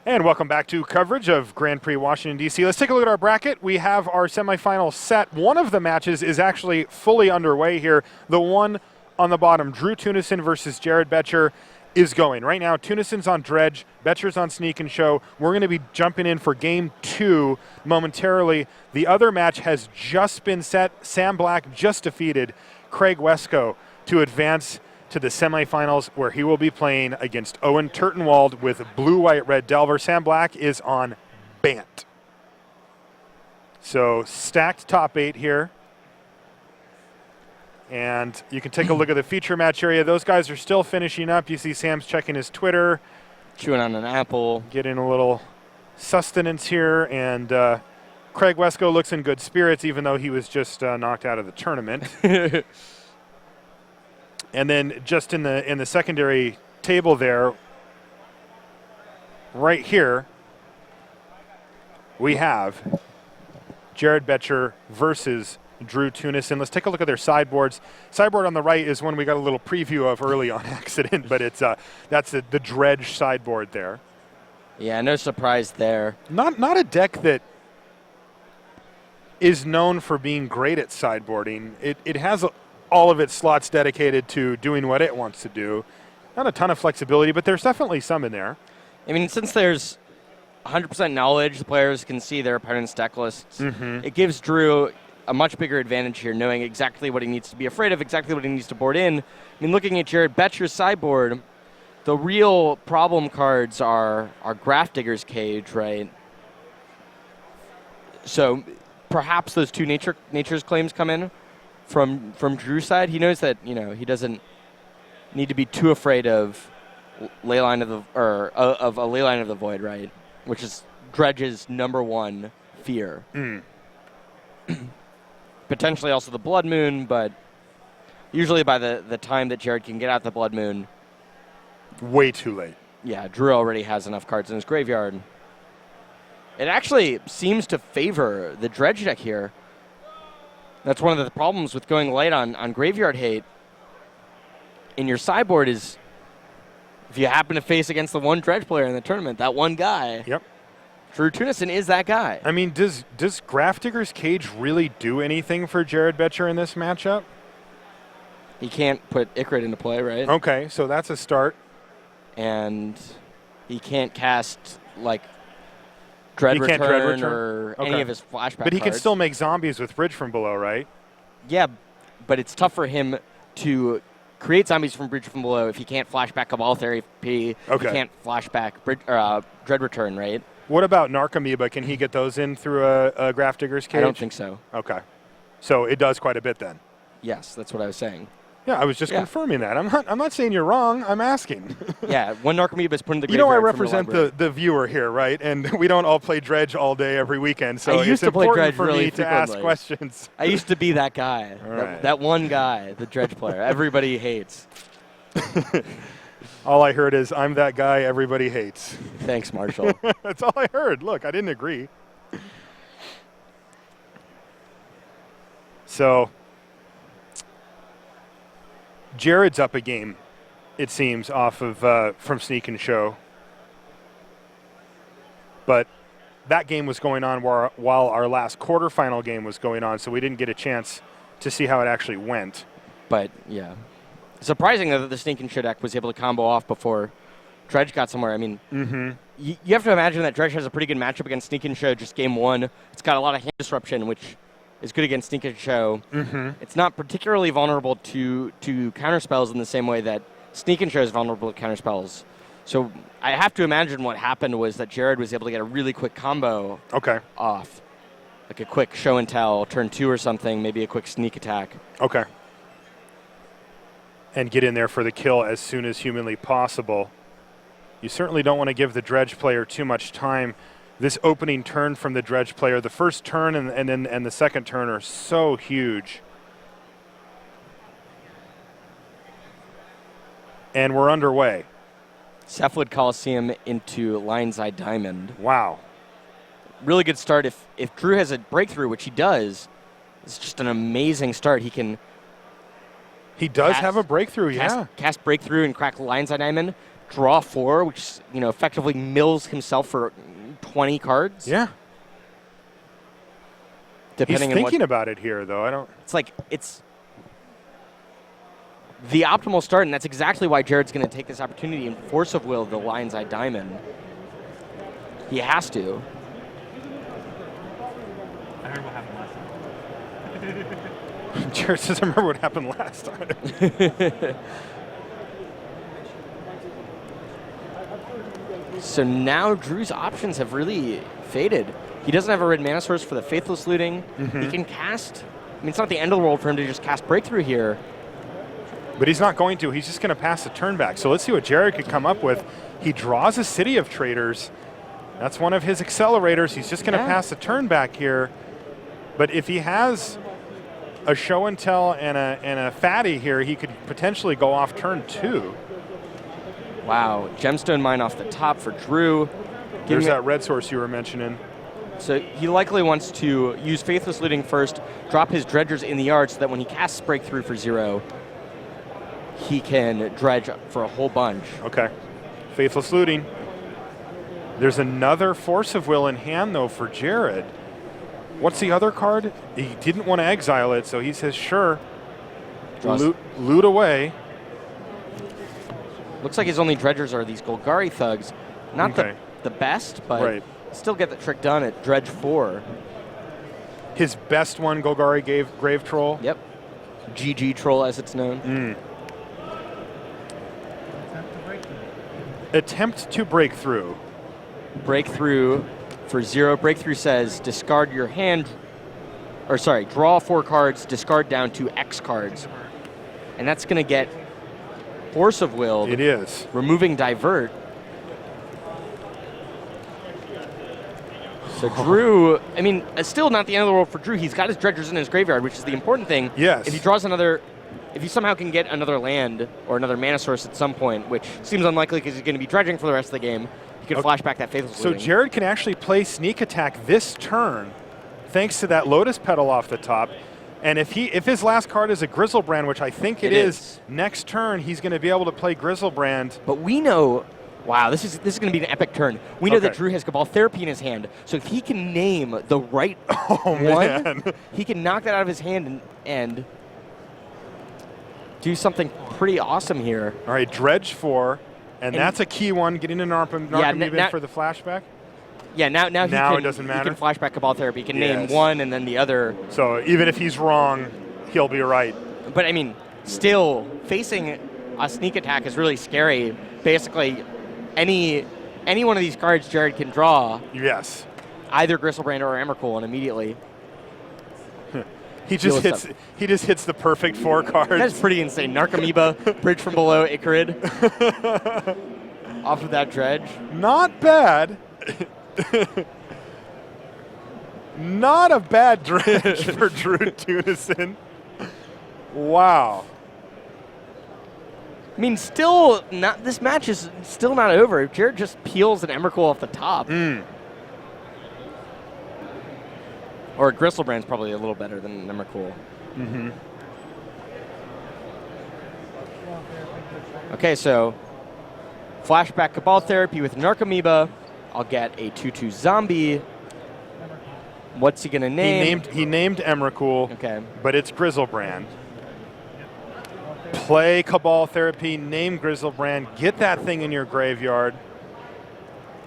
And welcome back to coverage of Grand Prix Washington, D.C. Let's take a look at our bracket. We have our semifinal set. One of the matches is actually fully underway here. The one on the bottom, Drew Tunison versus Jared Boettcher, is going. Right now, Tunison's on Dredge, Boettcher's on Sneak and Show. We're going to be jumping in for Game 2 momentarily. The other match has just been set. Sam Black just defeated Craig Wesco to advance to the semifinals, where he will be playing against Owen Turtenwald with Blue, White, Red Delver. Sam Black is on Bant. So stacked top 8 here. And you can take a look at the feature match area. Those guys are still finishing up. You see Sam's checking his Twitter. Chewing on an apple. Getting a little sustenance here. And Craig Wesco looks in good spirits, even though he was just knocked out of the tournament. And then just in the secondary table there, right here, we have Jared Boettcher versus Drew Tunison. Let's take a look at their sideboards. Sideboard on the right is one we got a little preview of early on accident, but it's that's the Dredge sideboard there. Yeah, no surprise there. Not a deck that is known for being great at sideboarding. It has all of its slots dedicated to doing what it wants to do. Not a ton of flexibility, but there's definitely some in there. I mean, since there's 100% knowledge, the players can see their opponent's deck lists. Mm-hmm. It gives Drew a much bigger advantage here, knowing exactly what he needs to be afraid of, exactly what he needs to board in. I mean, looking at Jared Boettcher's sideboard, the real problem cards are Grafdigger's Cage, right? So perhaps those two nature's claims come in from Drew's side. He knows that, he doesn't need to be too afraid of of a Leyline of the Void, right? Which is Dredge's #1 fear. Potentially also the Blood Moon, but usually by the time that Jared can get out the Blood Moon, way too late. Yeah, Drew already has enough cards in his graveyard. It actually seems to favor the Dredge deck here. That's one of the problems with going light on Graveyard Hate in your sideboard is if you happen to face against the one Dredge player in the tournament, that one guy. Yep. Drew Tunison is that guy. I mean, does Grafdigger's Cage really do anything for Jared Boettcher in this matchup? He can't put Icrid into play, right? Okay, so that's a start. And he can't cast, Dread Return or any of his flashback But he cards. can still make zombies with Bridge from Below, right? Yeah, but it's tough for him to create zombies from Bridge from Below if he can't flashback Cabal Therapy. Okay. He can't flashback Dread Return, right? What about Narcomoeba? Can he get those in through a Grafdigger's Cage? I don't think so. Okay. So it does quite a bit then. Yes, that's what I was saying. Yeah, I was just confirming that. I'm not saying you're wrong. I'm asking. Yeah, when Narcomoeba is put in the graveyard. I represent the viewer here, right? And we don't all play Dredge all day every weekend, so I used it's to play important Dredge for really me to ask questions. I used to be that guy, Right. that one guy, the Dredge player. Everybody hates. All I heard is, I'm that guy everybody hates. Thanks, Marshall. That's all I heard. Look, I didn't agree. So Jared's up a game, it seems, off of from Sneak and Show. But that game was going on while our last quarterfinal game was going on, so we didn't get a chance to see how it actually went. But, yeah. Surprising that the Sneak and Show deck was able to combo off before Dredge got somewhere. I mean, you have to imagine that Dredge has a pretty good matchup against Sneak and Show just game 1. It's got a lot of hand disruption, which is good against Sneak and Show. It's not particularly vulnerable to counterspells in the same way that Sneak and Show is vulnerable to counterspells. So I have to imagine what happened was that Jared was able to get a really quick combo off. Like a quick show and tell, turn 2 or something, maybe a quick sneak attack. Okay. And get in there for the kill as soon as humanly possible. You certainly don't want to give the Dredge player too much time. This opening turn from the Dredge player, the first turn and the second turn are so huge. And we're underway. Cephalid Coliseum into Lion's Eye Diamond. Wow. Really good start. If Drew has a breakthrough, which he does, it's just an amazing start. He does have a breakthrough, yeah. Cast breakthrough and crack Lion's Eye Diamond. Draw 4, which effectively mills himself for 20 cards. Yeah. Depending He's thinking about it here, though. It's the optimal start, and that's exactly why Jared's going to take this opportunity and force of will the Lion's Eye Diamond. He has to. I heard what happened last time. Jared says, I remember what happened last time. So now Drew's options have really faded. He doesn't have a red mana source for the Faithless Looting. He can cast. It's not the end of the world for him to just cast Breakthrough here. But he's not going to. He's just going to pass the turn back. So let's see what Jared could come up with. He draws a City of Traders. That's one of his accelerators. He's just going to pass the turn back here. But if he has a Show and Tell and a Fatty here, he could potentially go off turn 2. Wow, Gemstone Mine off the top for Drew. There's that red source you were mentioning. So he likely wants to use Faithless Looting first, drop his Dredgers in the yard so that when he casts Breakthrough for 0, he can dredge for a whole bunch. Okay. Faithless Looting. There's another Force of Will in hand, though, for Jared. What's the other card? He didn't want to exile it, so he says, sure. Loot away. Looks like his only Dredgers are these Golgari Thugs. Not the best, but still get the trick done at Dredge 4. His best one, Golgari Grave Troll? Yep. GG Troll, as it's known. Attempt to break through. Breakthrough for 0. Breakthrough says discard your hand, or sorry, draw 4 cards, discard down to X cards. And that's going to get Force of Will. It is. Removing Divert. So Drew, it's still not the end of the world for Drew. He's got his Dredgers in his graveyard, which is the important thing. Yes. If he somehow can get another land or another mana source at some point, which seems unlikely because he's going to be dredging for the rest of the game, he can flash back that Faithless Looting. So Jared can actually play Sneak Attack this turn, thanks to that Lotus Petal off the top. And if his last card is a Grizzlebrand, which I think it is, next turn he's going to be able to play Grizzlebrand. But we know, wow, this is going to be an epic turn. We know that Drew has Cabal Therapy in his hand, so if he can name the right one, he can knock that out of his hand and do something pretty awesome here. All right, Dredge 4, and that's a key one, getting an Narcomoeba for the flashback. Yeah, now it doesn't matter. He can flashback Cabal Therapy. He can name one and then the other. So even if he's wrong, he'll be right. But still, facing a Sneak Attack is really scary. Basically, any one of these cards Jared can draw. Yes. Either Grizzlebrand or Emrakul, and immediately he just hits the perfect 4 cards. That's pretty insane. Narcomoeba, Bridge from Below, Icarid. Off of that Dredge. Not bad. Not a bad dredge for Drew Tunison. Wow. Still not. This match is still not over. Jared just peels an Emrakul off the top. Or Grizzlebrand's probably a little better than Emrakul. Okay, so flashback Cabal Therapy with Narcomoeba. I'll get a 2/2 zombie. What's he gonna name? He named Emrakul. Okay. But it's Grizzlebrand. Play Cabal Therapy, name Grizzlebrand, get that thing in your graveyard.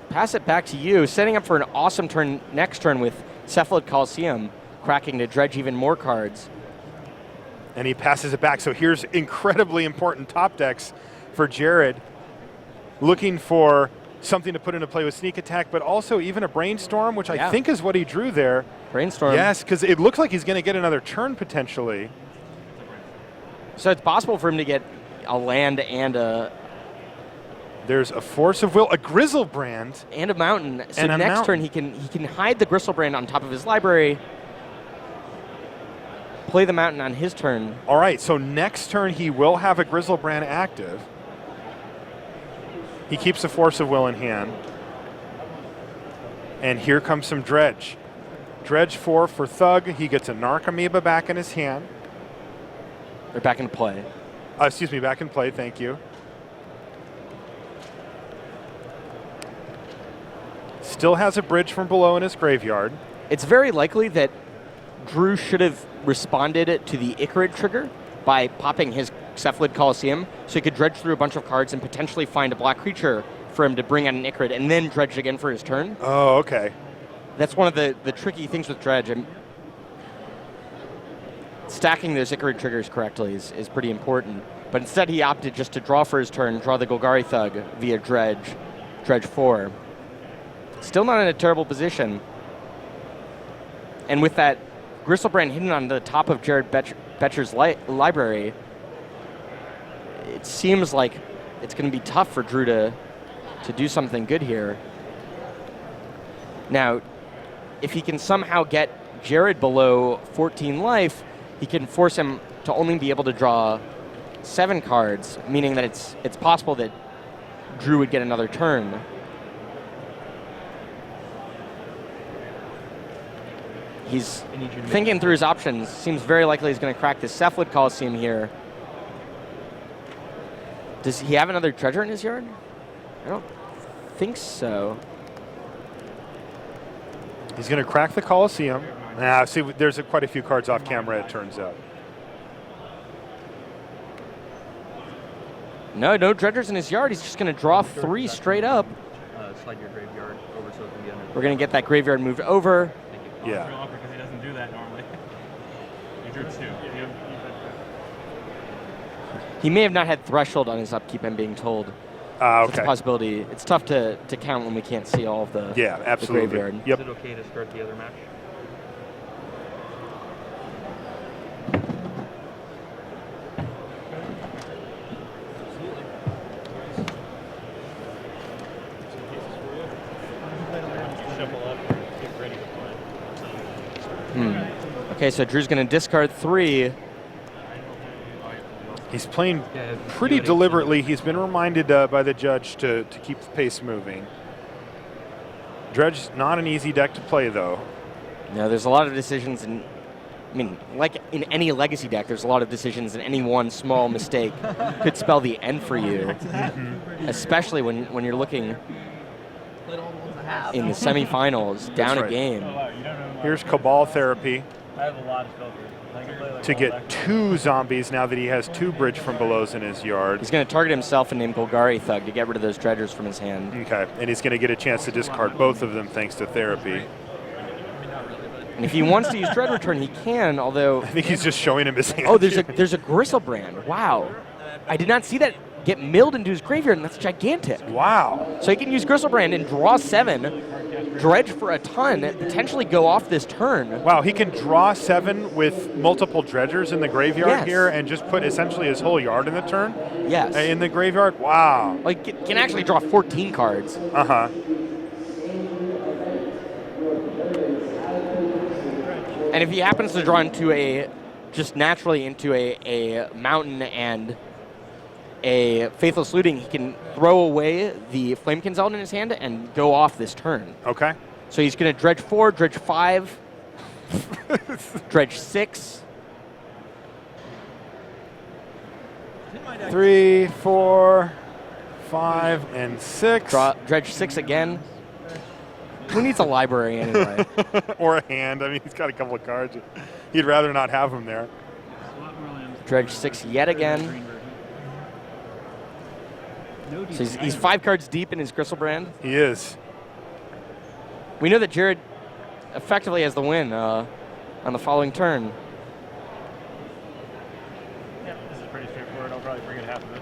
Pass it back to you, setting up for an awesome turn next turn with Cephalid Coliseum, cracking to dredge even more cards. And he passes it back. So here's incredibly important top decks for Jared. Looking for something to put into play with Sneak Attack, but also even a Brainstorm, which I think is what he drew there. Brainstorm. Yes, because it looks like he's going to get another turn potentially. So it's possible for him to get a land and a... There's a Force of Will, a Grizzlebrand. And a mountain. So next turn he can hide the Grizzlebrand on top of his library, play the mountain on his turn. All right, so next turn he will have a Grizzlebrand active. He keeps the Force of Will in hand. And here comes some Dredge. Dredge 4 for Thug. He gets a Narc Amoeba back in his hand. They're back in play. Excuse me, back in play, thank you. Still has a bridge from below in his graveyard. It's very likely that Drew should have responded to the Icarid trigger by popping his Cephalid Coliseum so he could dredge through a bunch of cards and potentially find a black creature for him to bring out an Icarid and then dredge again for his turn. Oh, okay. That's one of the tricky things with Dredge. Stacking those Icarid triggers correctly is pretty important. But instead he opted just to draw for his turn, draw the Golgari Thug via Dredge 4. Still not in a terrible position. And with that Gristlebrand hidden on the top of Jared Boettcher's library, it seems like it's going to be tough for Drew to do something good here. Now, if he can somehow get Jared below 14 life, he can force him to only be able to draw 7 cards, meaning that it's possible that Drew would get another turn. He's thinking through his options. Seems very likely he's going to crack the Cephalid Coliseum here. Does he have another treasure in his yard? I don't think so. He's going to crack the Coliseum. See, there's quite a few cards off camera, it turns out. No dredgers in his yard. He's just going to draw 3 straight up. Slide your graveyard over so it can be under. We're going to get that graveyard moved over. Yeah. It's real awkward because he doesn't do that normally. He drew 2. He may have not had Threshold on his upkeep, I'm being told. Okay. It's a possibility. It's tough to count when we can't see all of the, absolutely. the graveyard. Yep. Is it okay to start the other match? Okay, so Drew's going to discard 3. He's playing pretty deliberately. He's been reminded by the judge to keep the pace moving. Dredge's not an easy deck to play, though. No, there's a lot of decisions, like in any Legacy deck, there's a lot of decisions, and any one small mistake could spell the end for you, especially when you're looking in the semifinals, down a game. Here's Cabal Therapy I have a lot of filters. to get 2 zombies now that he has 2 bridge from belows in his yard. He's going to target himself and name Golgari Thug to get rid of those dredgers from his hand. Okay, and he's going to get a chance to discard both of them thanks to Therapy. And if he wants to use Dread Return, he can, although... I think he's just showing him his hand. Oh, there's a Gristlebrand. Wow. I did not see that get milled into his graveyard, and that's gigantic. Wow. So he can use Gristlebrand and draw 7, dredge for a ton, potentially go off this turn. Wow, he can draw 7 with multiple dredgers in the graveyard here and just put essentially his whole yard in the turn? Yes. In the graveyard? Wow. Like, can actually draw 14 cards. Uh-huh. And if he happens to draw into just naturally into a mountain and a Faithless Looting, he can throw away the Flamekin Zealot in his hand and go off this turn. Okay. So he's going to dredge 4, dredge 5, dredge 6. 3, 4, 5, and 6. Dredge 6 again. Who needs a library anyway? Or a hand. I mean, he's got a couple of cards. He'd rather not have them there. Dredge 6 yet again. So he's 5 cards deep in his Gristlebrand. He is. We know that Jared effectively has the win on the following turn. Yeah, this is pretty straightforward. I'll probably forget half of it.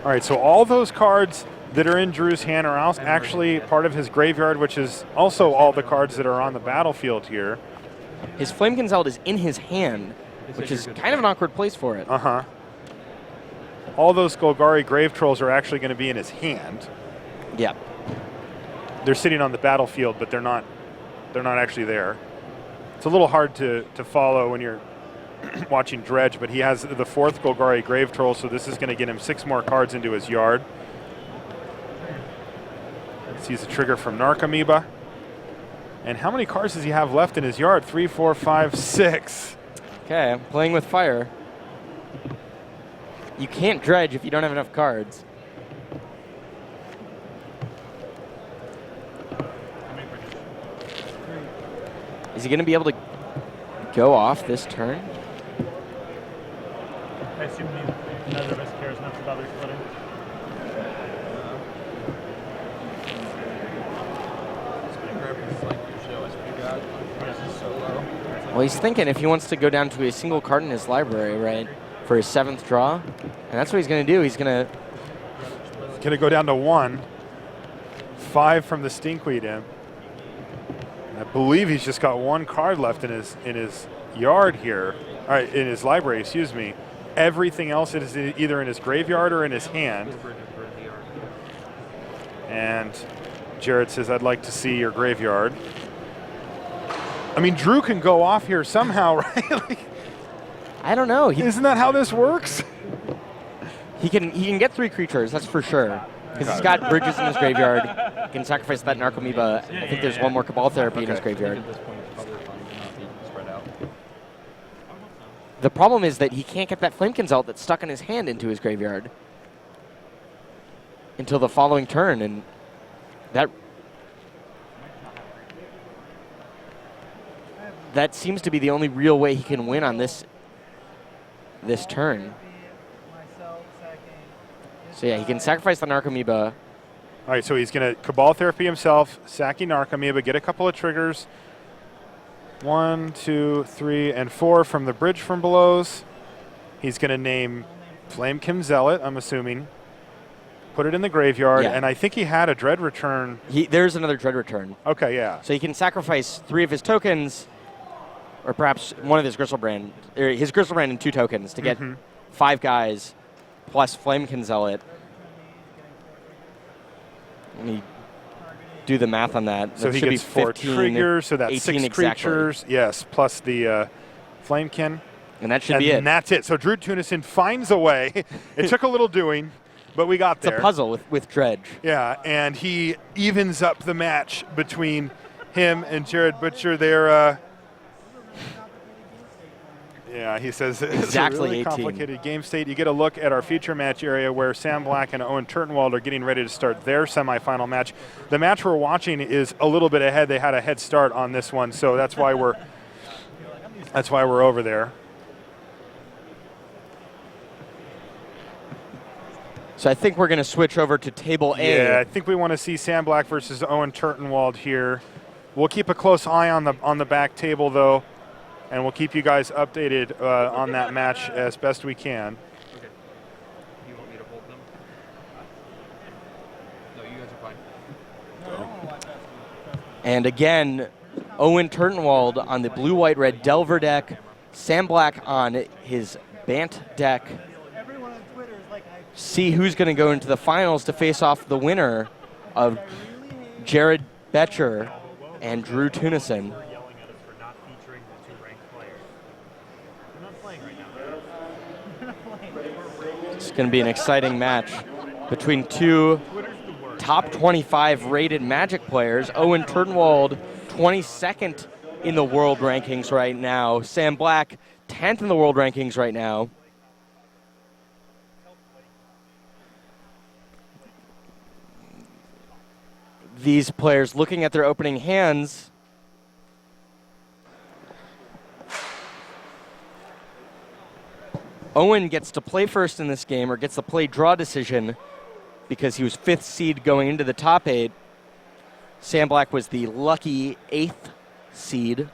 All right, so all those cards that are in Drew's hand are actually part of his graveyard, which is also all the cards that are on the battlefield here. His Flamekin Zealot is in his hand, which is kind of an awkward place for it. Uh-huh. All those Golgari Grave Trolls are actually going to be in his hand. Yeah. They're sitting on the battlefield, but they're not actually there. It's a little hard to follow when you're watching Dredge, but he has the 4th Golgari Grave Troll, so this is going to get him 6 more cards into his yard. Sees a trigger from Narcomoeba. And how many cards does he have left in his yard? 3, 4, 5, 6. Okay, playing with fire. You can't dredge if you don't have enough cards. Is he going to be able to go off this turn? I assume he neither of us cares enough about their splitting. Well, he's thinking if he wants to go down to a single card in his library, right, for his 7th draw, and that's what he's going to do. He's going to go down to 1. 5 from the Stinkweed in. I believe he's just got 1 card left in his yard here. All right, in his library, excuse me. Everything else is either in his graveyard or in his hand. And Jared says, I'd like to see your graveyard. I mean, Drew can go off here somehow, right? Like, I don't know. Isn't that how this works? He can get 3 creatures, that's for sure. Because he's got bridges in his graveyard. He can sacrifice that Narcomoeba. I think there's 1 more Cabal Therapy in his graveyard. The problem is that he can't get that Flamekin's out that's stuck in his hand into his graveyard until the following turn, and that seems to be the only real way he can win on this turn. So yeah, he can sacrifice the Narcomoeba. All right, so he's going to Cabal Therapy himself, Saki Narcomoeba, get a couple of triggers. 1, 2, 3, and 4 from the bridge from belows. He's going to name Flamekin Zealot, I'm assuming. Put it in the graveyard, Yeah. and I think he had a Dread return. There's another Dread return. Okay, yeah. So he can sacrifice 3 of his tokens, or perhaps 1 of his Gristlebrand, or his Gristlebrand and 2 tokens to get 5 guys plus Flamekin Zealot. Let me do the math on that. So that he should gets be 4 15, triggers, so that's 6 exactly. creatures. Yes, plus the Flamekin. And that should be it. And that's it. So Drew Tunison finds a way. It took a little doing, but we got there. It's a puzzle with Dredge. Yeah, and he evens up the match between him and Jared Boettcher. They're, yeah, he says it's Exactly a really 18. complicated game state. You get a look at our feature match area where Sam Black and Owen Turtenwald are getting ready to start their semifinal match. The match we're watching is a little bit ahead. They had a head start on this one, so that's why we're over there. So I think we're going to switch over to Table A. Yeah, I think we want to see Sam Black versus Owen Turtenwald here. We'll keep a close eye on the back table, though, and we'll keep you guys updated on that match as best we can. Okay. You want me to hold them? No, you guys are fine. And again, Owen Turtenwald on the blue-white-red Delver deck, Sam Black on his Bant deck. See who's going to go into the finals to face off the winner of Jared Boettcher and Drew Tunison. It's going to be an exciting match between 2 top 25 rated Magic players. Owen Turtenwald, 22nd in the world rankings right now. Sam Black, 10th in the world rankings right now. These players looking at their opening hands. Owen gets to play first in this game, or gets the play draw decision, because he was 5th seed going into the top 8. Sam Black was the lucky 8th seed.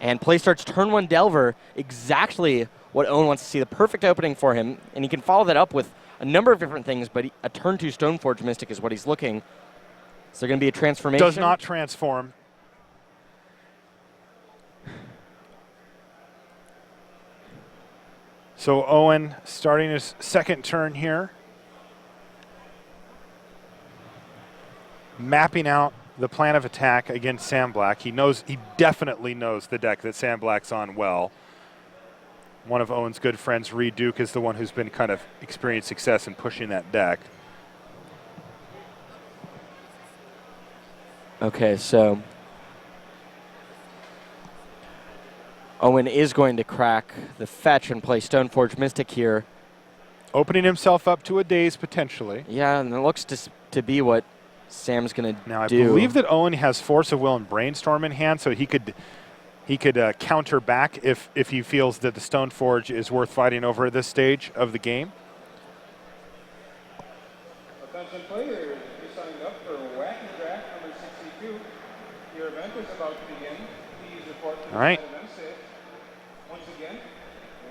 And play starts turn 1 Delver, exactly what Owen wants to see, the perfect opening for him. And he can follow that up with a number of different things, but a turn 2 Stoneforge Mystic is what he's looking. Is there going to be a transformation? Does not transform. So Owen starting his second turn here. Mapping out the plan of attack against Sam Black. He definitely knows the deck that Sam Black's on well. One of Owen's good friends, Reed Duke, is the one who's been kind of experienced success in pushing that deck. Okay, so Owen is going to crack the fetch and play Stoneforge Mystic here. Opening himself up to a daze potentially. Yeah, and it looks to be what Sam's going to do. Now I believe that Owen has Force of Will and Brainstorm in hand, so he could counter back if he feels that the Stoneforge is worth fighting over at this stage of the game. Attention players, you signed up for Wacky Draft number 62. Your event is about to begin. Please report to the All right. side event stage. Once again,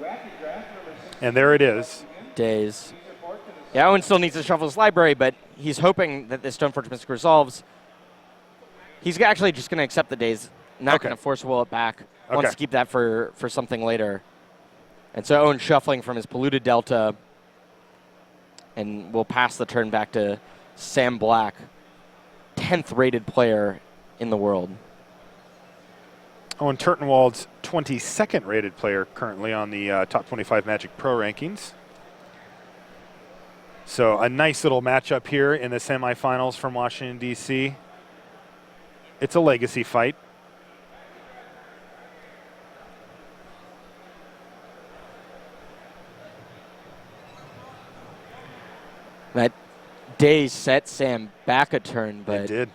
Wacky Draft number 62. And there it is. Days. Please report to the side Yeah, Owen still needs to shuffle his library, but he's hoping that this Stoneforge Mystic resolves. He's actually just going to accept the days, not Okay. going to force will it back. Okay. Wants to keep that for something later. And so Owen shuffling from his polluted Delta, and we'll pass the turn back to Sam Black, 10th rated player in the world. Owen Turtenwald's 22nd rated player currently on the top 25 Magic Pro rankings. So a nice little matchup here in the semifinals from Washington, D.C. It's a legacy fight. That day set Sam back a turn, It but did.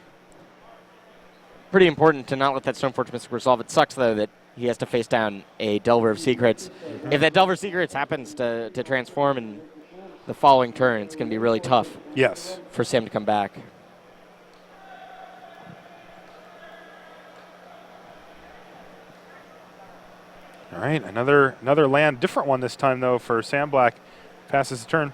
pretty important to not let that Stoneforge Mystic resolve. It sucks, though, that he has to face down a Delver of Secrets. If that Delver of Secrets happens to transform in the following turn, it's going to be really tough Yes. for Sam to come back. All right, another land, different one this time though for Sam Black. Passes the turn,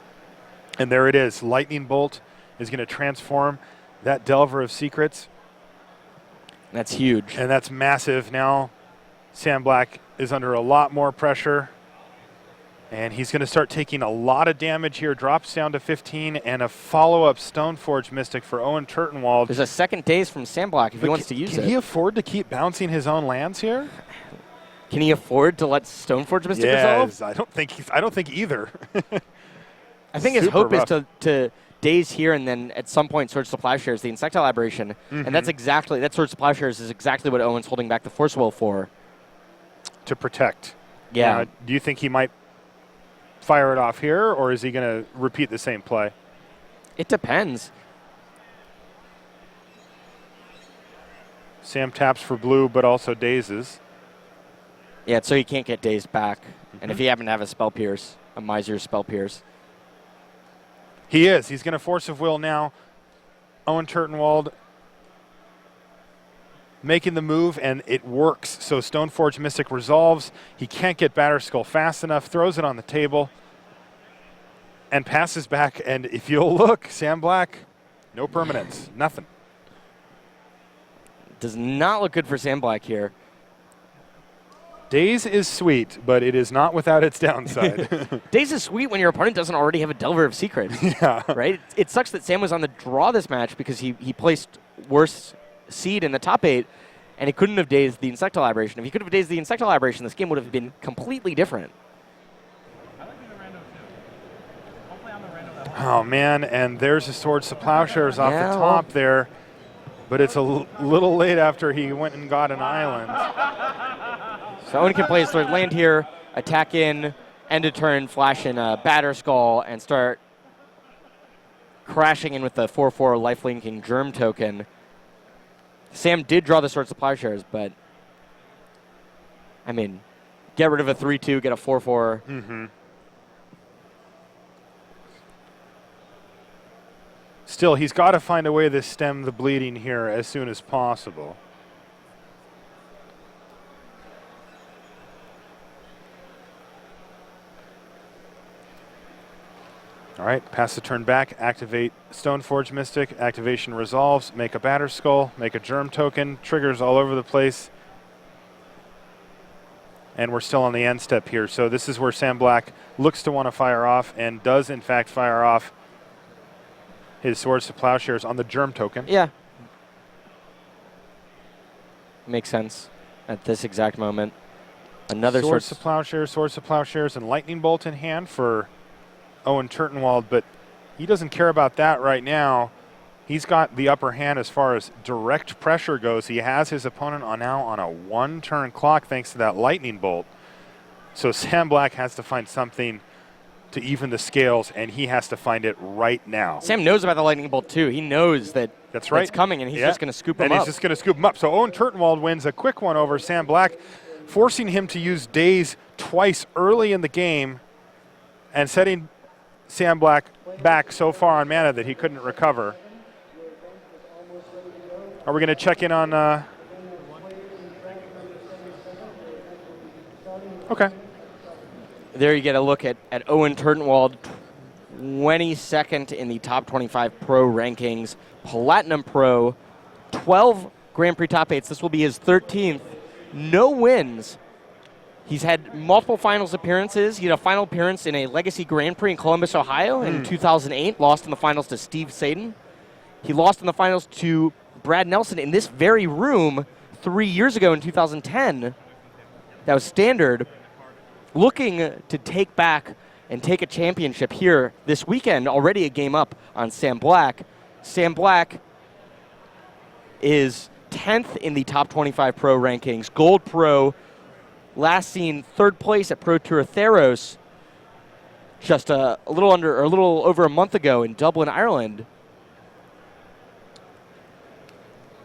and there it is. Lightning Bolt is going to transform that Delver of Secrets, That's huge. and that's massive. Now Sam Black is under a lot more pressure, and he's going to start taking a lot of damage here. Drops down to 15, and a follow-up Stoneforge Mystic for Owen Turtenwald. There's a second daze from Sam Black if he But wants to use can it. he afford to keep bouncing his own lands here? Can he afford to let Stoneforge Mystic resolve? Yes, I don't think either. I think his Super hope rough. is to daze here and then at some point Surge to Plowshares, the Insectile Aberration. And that's exactly, that Surge to Plowshares is exactly what Owen's holding back the Force Will for. To protect. Yeah. Now, do you think he might fire it off here, or is he going to repeat the same play? It depends. Sam taps for blue, but also dazes. Yeah, so he can't get dazed back. And if he happened to have a Spell Pierce, a Miser's Spell Pierce. He is. He's going to Force of Will now. Owen Turtenwald making the move, and it works. So Stoneforge Mystic resolves. He can't get Batterskull fast enough, throws it on the table, and passes back. And if you'll look, Sam Black, no permanence, nothing. Does not look good for Sam Black here. Daze is sweet, but it is not without its downside. Daze is sweet when your opponent doesn't already have a Delver of Secrets. Yeah. Right? It sucks that Sam was on the draw this match because he placed worse seed in the top 8, and he couldn't have dazed the Insectile Aberration. If he could have dazed the Insectile Aberration, this game would have been completely different. I like doing the random too. Hopefully I'm the random that Oh, man, and there's a Swords to Plowshares off Yeah, the well- top there, but it's a little late after he went and got an island. So Owen can play his third land here, attack in, end of turn, flash in a Batterskull, and start crashing in with the 4/4 life-linking Germ token. Sam did draw the Swords to Plowshares, but, I mean, get rid of a 3/2, get a 4/4. Still, he's got to find a way to stem the bleeding here as soon as possible. All right, pass the turn back, activate Stoneforge Mystic, activation resolves, make a Batterskull, make a Germ token, triggers all over the place. And we're still on the end step here. So this is where Sam Black looks to want to fire off and does in fact fire off his Swords to Plowshares on the Germ token. Yeah. Makes sense at this exact moment. Another Swords to Plowshares, and Lightning Bolt in hand for Owen Turtenwald, but he doesn't care about that right now. He's got the upper hand as far as direct pressure goes. He has his opponent now on a 1-turn clock thanks to that Lightning Bolt. So Sam Black has to find something to even the scales, and he has to find it right now. Sam knows about the Lightning Bolt, too. He knows that that's right. It's coming, and he's just going to scoop him up. And he's just going to scoop him up. So Owen Turtenwald wins a quick one over Sam Black, forcing him to use Daze twice early in the game and setting Sam Black back so far on mana that he couldn't recover. Are we going to check in on... Okay. There you get a look at Owen Turtenwald, 22nd in the top 25 pro rankings, Platinum Pro, 12 Grand Prix top 8s. This will be his 13th. No wins. He's had multiple finals appearances. He had a final appearance in a Legacy Grand Prix in Columbus, Ohio in 2008, lost in the finals to Steve Sadin. He lost in the finals to Brad Nelson in this very room 3 years ago in 2010. That was standard. Looking to take back and take a championship here this weekend, already a game up on Sam Black. Sam Black is 10th in the top 25 pro rankings, Gold Pro, last seen third place at Pro Tour Theros just a little over a month ago in Dublin, Ireland.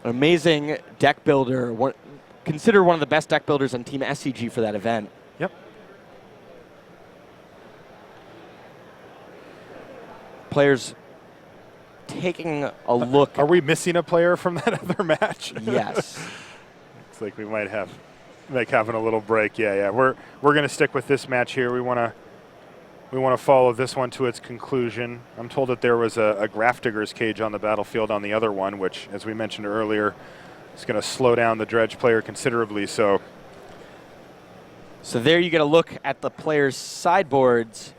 An amazing deck builder, considered one of the best deck builders on Team SCG for that event. Yep. Players taking a look. Are we missing a player from that other match? Yes. Looks like we might have having a little break. Yeah. We're going to stick with this match here. We want to follow this one to its conclusion. I'm told that there was a Grafdigger's cage on the battlefield on the other one, which, as we mentioned earlier, is going to slow down the Dredge player considerably. So there you get a look at the players' sideboards.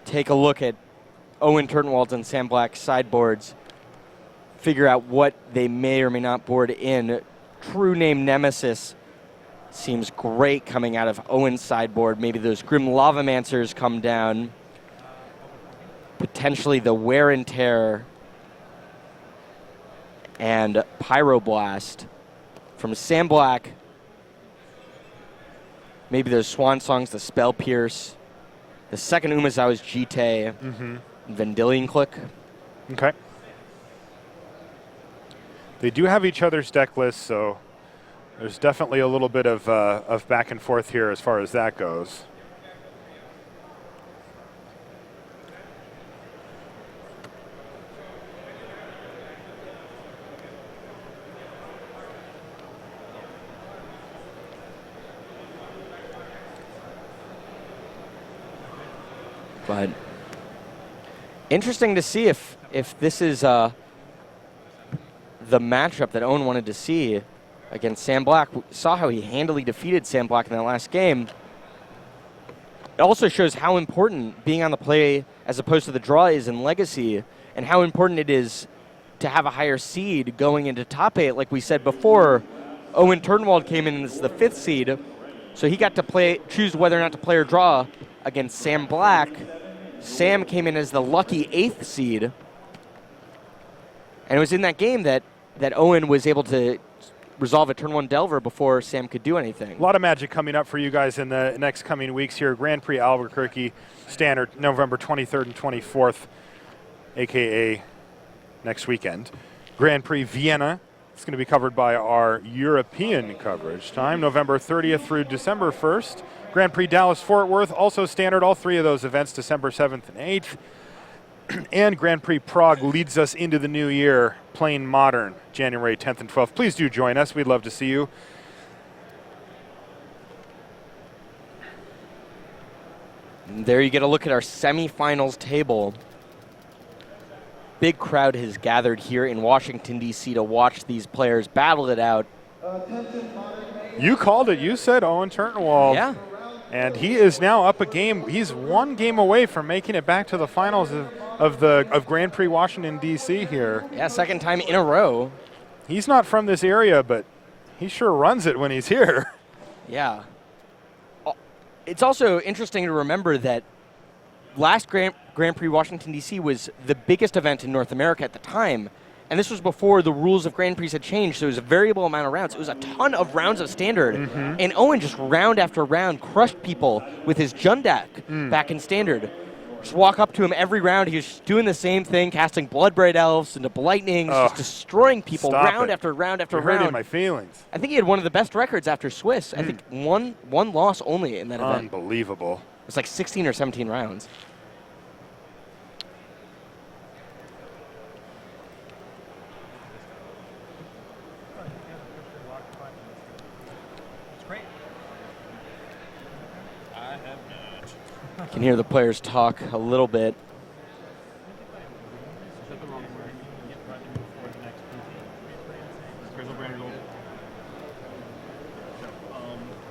Take a look at Owen Turtenwald's and Sam Black's sideboards. Figure out what they may or may not board in. True Name Nemesis seems great coming out of Owen's sideboard. Maybe those Grim Lavamancers come down. Potentially the Wear and Tear and Pyroblast. From Sam Black, maybe those Swan Songs, the Spell Pierce. The second Umezawa's Jite, Vendilion Click. Okay. They do have each other's deck lists, so there's definitely a little bit of back and forth here as far as that goes. But interesting to see if this is the matchup that Owen wanted to see against Sam Black. We saw how he handily defeated Sam Black in that last game. It also shows how important being on the play as opposed to the draw is in Legacy, and how important it is to have a higher seed going into top 8. Like we said before, Owen Turtenwald came in as the 5th seed, so he got to choose whether or not to play or draw against Sam Black. Sam came in as the lucky 8th seed. And it was in that game that Owen was able to resolve a turn 1 Delver before Sam could do anything. A lot of magic coming up for you guys in the next coming weeks here. Grand Prix Albuquerque Standard, November 23rd and 24th, a.k.a. next weekend. Grand Prix Vienna. It's going to be covered by our European coverage time, November 30th through December 1st. Grand Prix Dallas-Fort Worth, also standard, all 3 of those events, December 7th and 8th. And Grand Prix Prague leads us into the new year, playing Modern, January 10th and 12th. Please do join us. We'd love to see you. And there you get a look at our semifinals table. Big crowd has gathered here in Washington, D.C. to watch these players battle it out. You called it. You said Owen Turtenwald. Yeah. And he is now up a game. He's 1 game away from making it back to the finals of Grand Prix Washington, D.C. here. Yeah, second time in a row. He's not from this area, but he sure runs it when he's here. Yeah. It's also interesting to remember that last Grand Prix Washington, D.C. was the biggest event in North America at the time. And this was before the rules of Grand Prix had changed, so it was a variable amount of rounds. It was a ton of rounds of standard. And Owen just round after round crushed people with his Jundak back in standard. Just walk up to him every round. He was just doing the same thing, casting Bloodbraid Elves into Lightnings, just destroying people round after round after round. Hurting my feelings. I think he had one of the best records after Swiss. I think one loss only in that event. Unbelievable. It was like 16 or 17 rounds. It's great. I have not. You can hear the players talk a little bit. Is that the wrong word? Yep, right to move forward to the next PC. Grizzle Brand Gold.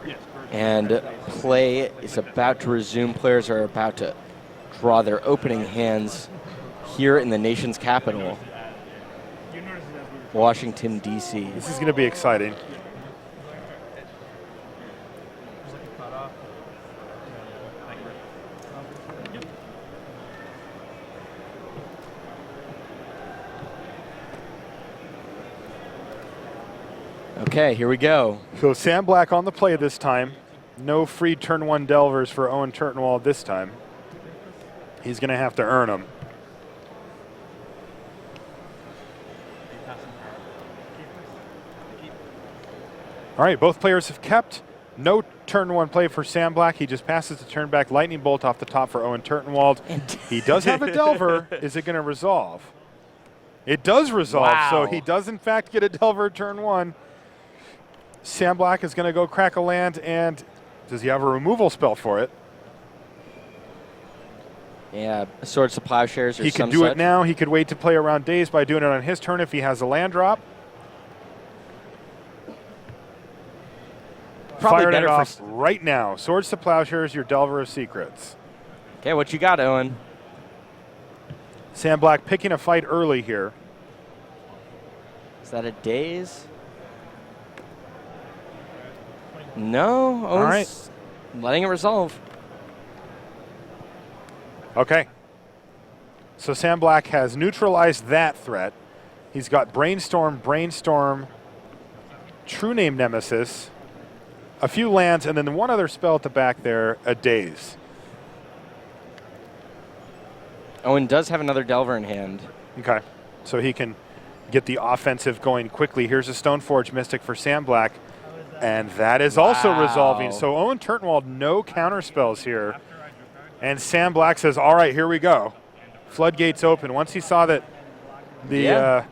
Yes. And play is about to resume. Players are about to draw their opening hands here in the nation's capital, Washington, D.C. This is going to be exciting. Okay, here we go. So Sam Black on the play this time. No free turn 1 Delvers for Owen Turtenwald this time. He's going to have to earn them. All right, both players have kept. No turn 1 play for Sam Black. He just passes the turn back lightning bolt off the top for Owen Turtenwald. He does have a Delver. Is it going to resolve? It does resolve, so he does in fact get a Delver turn 1. Sam Black is going to go crack a land, and does he have a removal spell for it? Yeah, Swords to Plowshares or He could do it now. He could wait to play around Days by doing it on his turn if he has a land drop. Probably Firing better it for off right now. Swords to Plowshares, your Delver of Secrets. Okay, what you got, Owen? Sam Black picking a fight early here. Is that a Daze? No, Owen's letting it resolve. Okay. So Sam Black has neutralized that threat. He's got Brainstorm, True Name Nemesis, a few lands, and then one other spell at the back there, a Daze. Owen does have another Delver in hand. Okay. So he can get the offensive going quickly. Here's a Stoneforge Mystic for Sam Black. And that is also resolving. So Owen Turtenwald, no counter spells here. And Sam Black says, all right, here we go. Floodgates open. Once he saw that the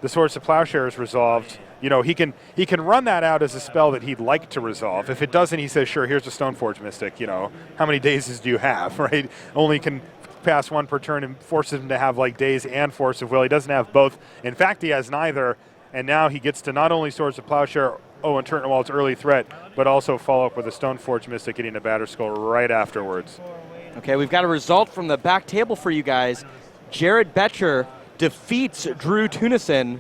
Swords to Plowshares resolved, you know, he can run that out as a spell that he'd like to resolve. If it doesn't, he says, sure, here's a Stoneforge Mystic. You know, how many Dazes do you have, right? Only can pass 1 per turn and forces him to have like Daze and Force of Will. He doesn't have both. In fact, he has neither. And now he gets to not only Swords to Plowshare, Owen Turtenwald's early threat, but also follow up with a Stoneforge Mystic getting a Batterskull right afterwards. Okay, we've got a result from the back table for you guys. Jared Boettcher defeats Drew Tunison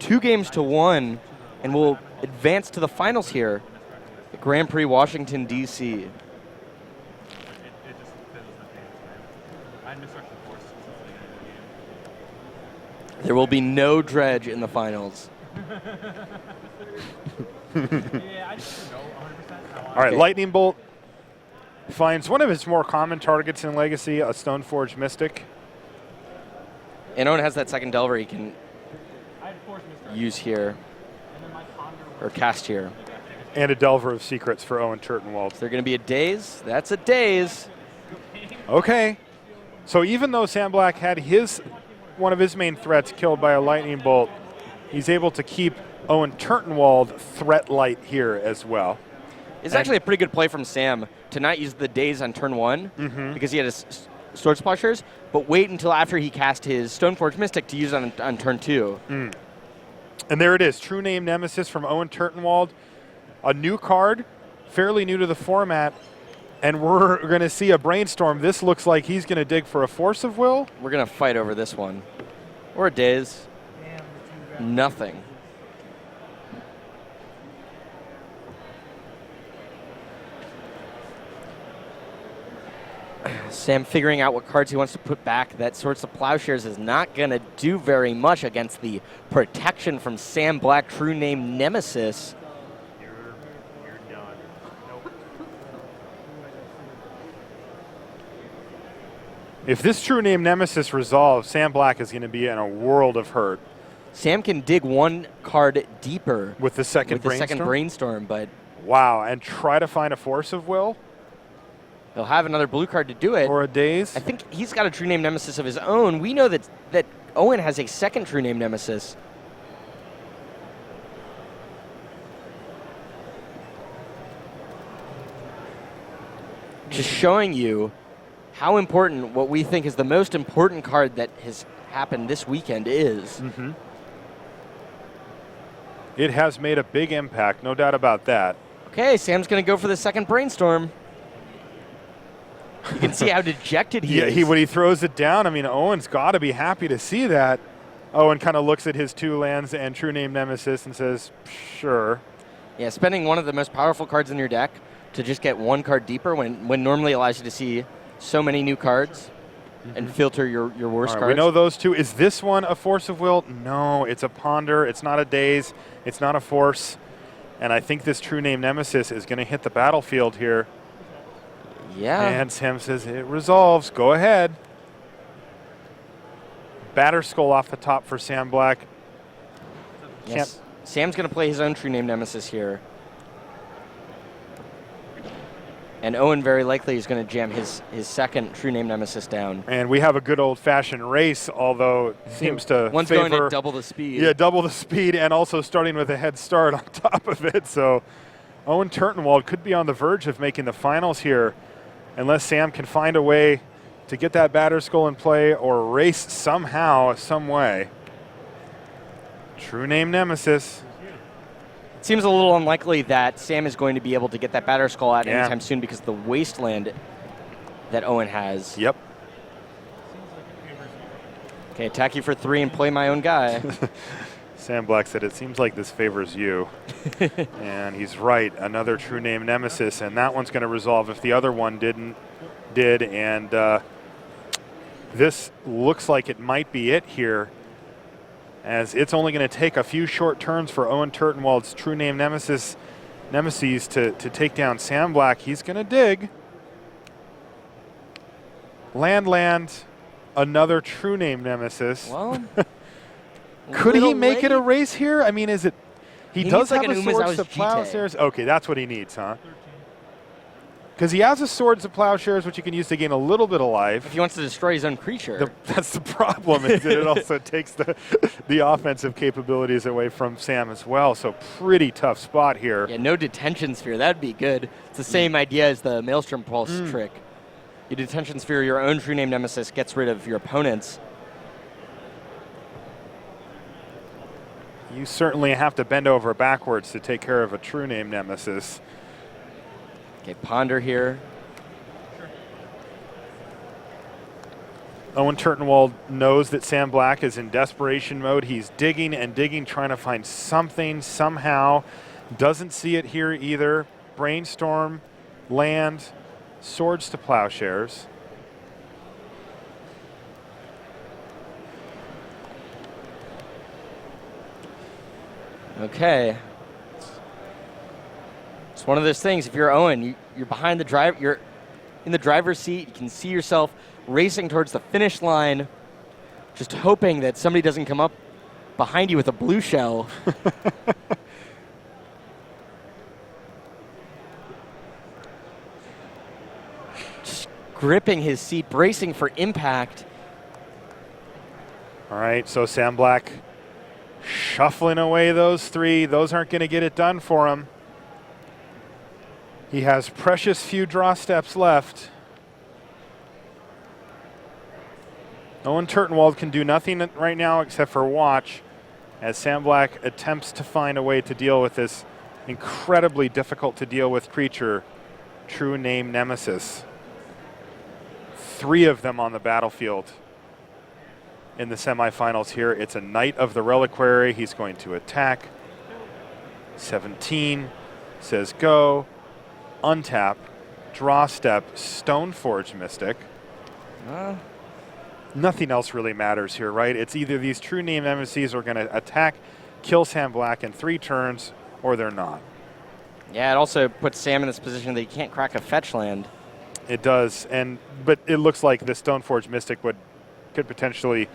2-1 and will advance to the finals here at Grand Prix Washington, D.C. There will be no Dredge in the finals. Yeah, I just know 100%. All right, Lightning Bolt finds one of his more common targets in Legacy, a Stoneforge Mystic. And Owen has that second Delver he can use here, or cast here. And a Delver of Secrets for Owen Turtenwald. Is there going to be a Daze? That's a Daze. Okay. So even though Sam Black had one of his main threats killed by a Lightning Bolt, he's able to keep Owen Turtenwald threat light here as well. It's actually a pretty good play from Sam to not use the Daze on turn 1 because he had his Swords to Plowshares, but wait until after he cast his Stoneforge Mystic to use it on turn 2. And there it is, True Name Nemesis from Owen Turtenwald. A new card, fairly new to the format, and we're going to see a Brainstorm. This looks like he's going to dig for a Force of Will. We're going to fight over this one. Or a Daze. Nothing. Sam figuring out what cards he wants to put back. That Swords to Plowshares is not going to do very much against the protection from Sam Black, true name Nemesis. You're done. Nope. If this true name Nemesis resolves, Sam Black is going to be in a world of hurt. Sam can dig one card deeper With the second brainstorm, but wow, and try to find a Force of Will? he'll have another blue card to do it. Or a Daze? I think he's got a true name Nemesis of his own. We know that Owen has a second true name Nemesis. Just showing you how important what we think is the most important card that has happened this weekend is. Mm-hmm. It has made a big impact, no doubt about that. Okay, Sam's going to go for the second brainstorm. You can see how dejected he is. When he throws it down, I mean, Owen's got to be happy to see that. Owen kind of looks at his 2 lands and true name Nemesis and says, sure. Yeah, spending one of the most powerful cards in your deck to just get one card deeper when normally allows you to see so many new cards and filter your worst All right, cards. we know those 2. Is this one a Force of Will? No, it's a Ponder. It's not a Daze. It's not a Force. And I think this true name Nemesis is going to hit the battlefield here. Yeah. And Sam says it resolves. Go ahead. Batter Skull off the top for Sam Black. Yes. Sam's going to play his own true name Nemesis here. And Owen very likely is going to jam his second true name Nemesis down. And we have a good old-fashioned race, although it seems to One's favor, going to double the speed. Yeah, double the speed, and also starting with a head start on top of it. So Owen Turtenwald could be on the verge of making the finals here, unless Sam can find a way to get that batter skull in play or race somehow, some way. True name Nemesis. It seems a little unlikely that Sam is going to be able to get that batter skull out anytime soon because of the wasteland that Owen has. Yep. Okay, attack you for 3 and play my own guy. Sam Black said, it seems like this favors you. And he's right. Another true name Nemesis, and that one's going to resolve if the other one did. And this looks like it might be it here, as it's only going to take a few short turns for Owen Turtenwald's true name Nemesis to take down Sam Black. He's going to dig. Land, another true name Nemesis. Well, could he make it a race here? I mean, is it? He does needs like have an a Swords Umezawa's to GT. Plowshares. Okay, that's what he needs, huh? Because he has a Swords to Plowshares, which you can use to gain a little bit of life. if he wants to destroy his own creature. That's the problem, is that it also takes the offensive capabilities away from Sam as well. So pretty tough spot here. Yeah, no detention sphere. That'd be good. It's the same idea as the Maelstrom Pulse trick. You detention sphere your own true name Nemesis, gets rid of your opponent's. You certainly have to bend over backwards to take care of a true name Nemesis. Okay, ponder here. Owen Turtenwald knows that Sam Black is in desperation mode. He's digging and digging, trying to find something somehow. Doesn't see it here either. Brainstorm, land, Swords to Plowshares. Okay. It's one of those things. If you're Owen, you're behind the drive. You're in the driver's seat. You can see yourself racing towards the finish line, just hoping that somebody doesn't come up behind you with a blue shell. Just gripping his seat, bracing for impact. All right, so Sam Black shuffling away those 3. Those aren't going to get it done for him. He has precious few draw steps left. Owen Turtenwald can do nothing right now except for watch as Sam Black attempts to find a way to deal with this incredibly difficult to deal with creature, true name Nemesis. 3 of them on the battlefield in the semifinals here. It's a Knight of the Reliquary. He's going to attack. 17 says go. Untap. draw step Stoneforge Mystic. Nothing else really matters here, right? It's either these true name nemesis are going to attack, kill Sam Black in 3 turns, or they're not. Yeah, it also puts Sam in this position that he can't crack a fetch land. It does, but it looks like the Stoneforge Mystic could potentially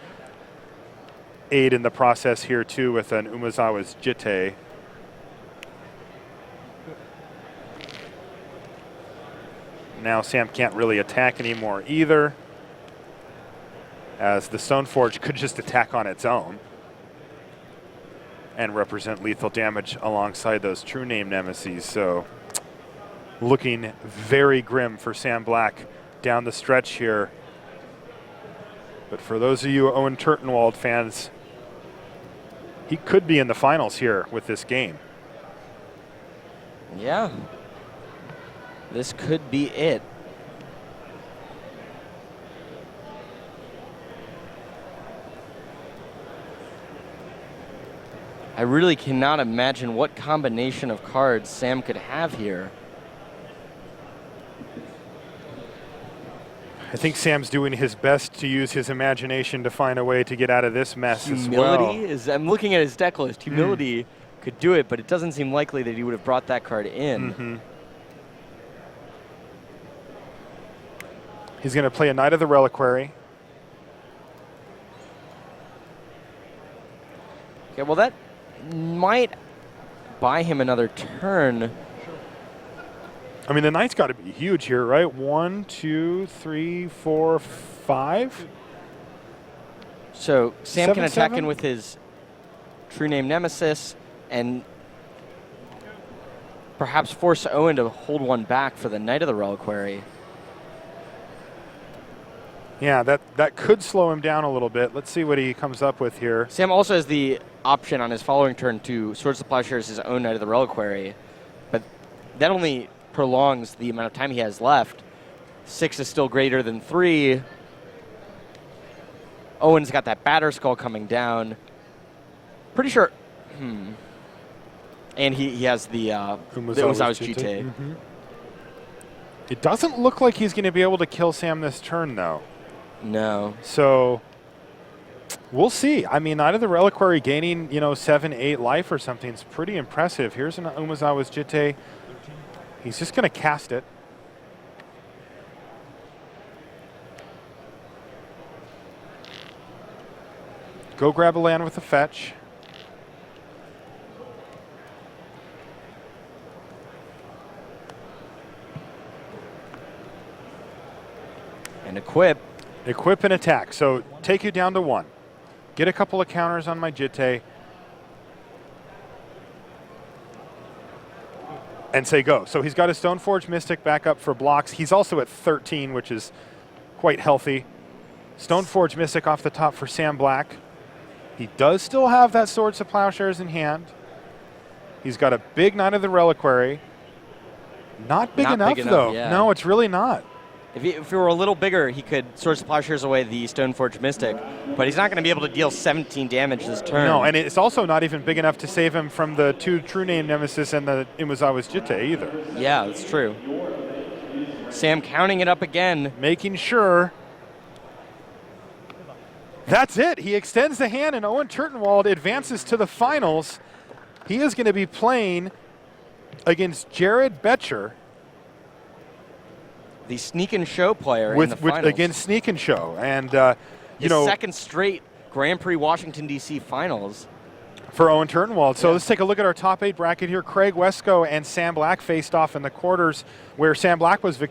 aid in the process here too with an Umezawa's Jitte. Now Sam can't really attack anymore either, as the Stoneforge could just attack on its own and represent lethal damage alongside those true name nemesis. So looking very grim for Sam Black down the stretch here. But for those of you Owen Turtenwald fans, he could be in the finals here with this game. Yeah. This could be it. I really cannot imagine what combination of cards Sam could have here. I think Sam's doing his best to use his imagination to find a way to get out of this mess as well. Humility is, I'm looking at his deck list. Humility could do it, but it doesn't seem likely that he would have brought that card in. He's going to play a Knight of the Reliquary. Okay, well that might buy him another turn. I mean, the Knight's got to be huge here, right? 1, 2, 3, 4, 5. So Sam can attack 7-7? in with his true name nemesis and perhaps force Owen to hold one back for the Knight of the Reliquary. Yeah, that could slow him down a little bit. Let's see what he comes up with here. Sam also has the option on his following turn to Swords to Plowshares his own Knight of the Reliquary, but that only prolongs the amount of time he has left. 6 is still greater than 3. Owen's got that Batter Skull coming down. Pretty sure. And he has the Umezawa's Jitte. It doesn't look like he's going to be able to kill Sam this turn, though. No. So we'll see. I mean, Knight of the Reliquary gaining, 7, 8 life or something is pretty impressive. Here's an Umezawa's Jitte. He's just going to cast it. Go grab a land with a fetch. And equip. Equip and attack. So take you down to 1. Get a couple of counters on my Jitte. And say go. So he's got a Stoneforge Mystic back up for blocks. He's also at 13, which is quite healthy. Stoneforge Mystic off the top for Sam Black. He does still have that Swords to Plowshares in hand. He's got a big Knight of the Reliquary. Not big enough, though. Yeah. No, it's really not. If he were a little bigger, he could Swords to Plowshares away the Stoneforge Mystic, but he's not going to be able to deal 17 damage this turn. No, and it's also not even big enough to save him from the 2 true name nemesis and the Umezawa's Jitte either. Yeah, that's true. Sam counting it up again. Making sure. That's it. He extends the hand, and Owen Turtenwald advances to the finals. He is going to be playing against Jared Boettcher. The Sneak and Show player in the finals. Against Sneak and Show. And, His second straight Grand Prix Washington, D.C. finals. For Owen Turtenwald. So let's take a look at our top 8 bracket here. Craig Wesco and Sam Black faced off in the quarters, where Sam Black was victorious.